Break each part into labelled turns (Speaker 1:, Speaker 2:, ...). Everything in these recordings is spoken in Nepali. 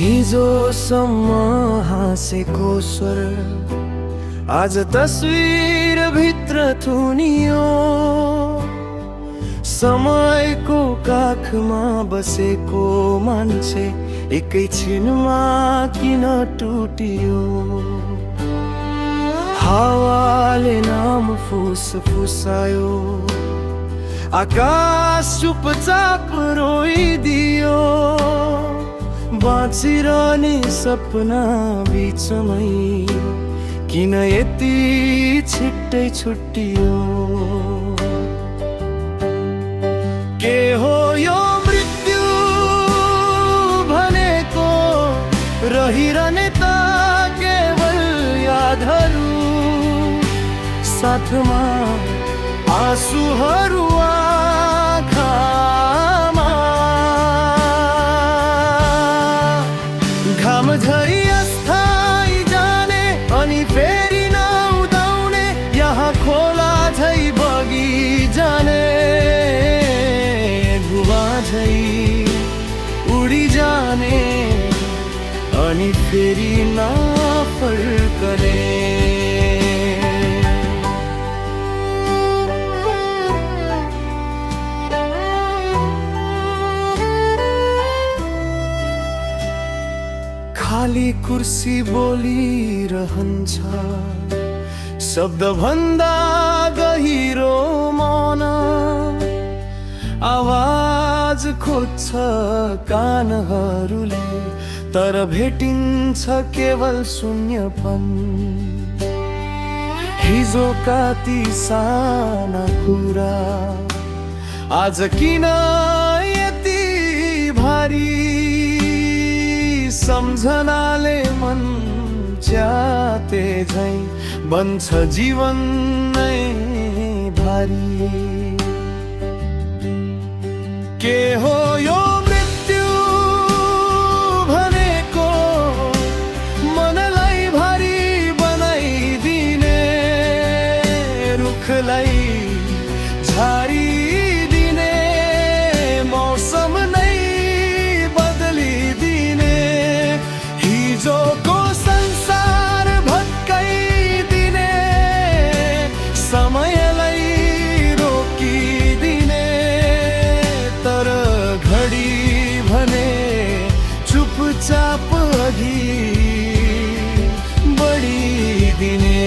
Speaker 1: हिजोसम्म हाँसेको स्वर आज तस्वीर भित्र थुनियो। समयको काखमा बसेको मान्छे एकैछिनमा किन टुटियो। हावाले नाम फुसफुसायो, आकाश चुपचाप रोइदियो। बाँचिरहने सपना बिचमै किन यति छिट्टै छुट्टियो। के हो यो मृत्यु भनेको, रहिरहने त केवल यादहरू, साथमा आँसुहरू आँखामा। घाम झरी अस्थायी जाने अनि फेरि नउदाउने, यहाँ खोला झै बगी जाने, धुवा झै उडी जाने अनि फेरि नफर्कने। खाली कुर्सी बोलिरहन्छ, शब्द भन्दा गहिरो मौन। आवाज खोज्छ कानहरूले, तर भेटिन्छ केवल शून्यपन। हिजोका ती साना कुरा आज किन यति भारी। सम्झनाले मन च्याते झै बन्छ जीवन नै भारी। के हो यो मृत्यु भनेको, मनलाई भारी बनाइदिने, रुखलाई झारिदिने, मौसम नै बदलिदिने। हिजोको संसार भत्काइदिने, समयलाई रोकिदिने, तर घडी भने चुपचाप अघि बढिदिने।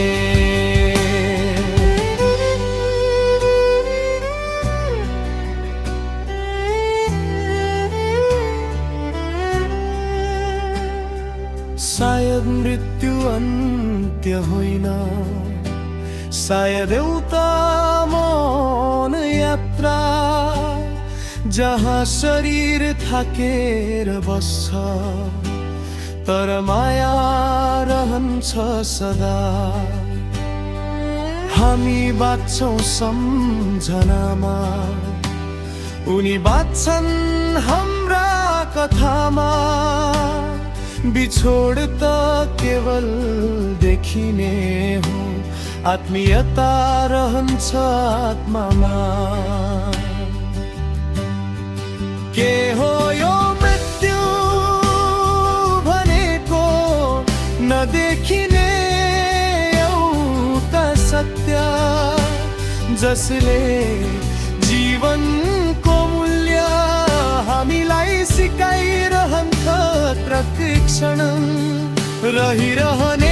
Speaker 1: सायद मृत्यु अन्त्य होइन, सायद एउटा मौन यात्रा, जहाँ शरीर थाकेर बस्छ तर माया रहन्छ सदा। हामी बाँच्छौँ सम्झनामा, उनी बाँच्छन् हाम्रा कथामा। बिछोड त केवल देखिने हो, आत्मीयता रहन्छ आत्मामा। के हो यो मृत्यु भनेको, नदेखिने एउटा सत्य, जसले जीवनको मूल्य हामीलाई सिकाइरहन्छ। प्रतिक्षण रहिरहने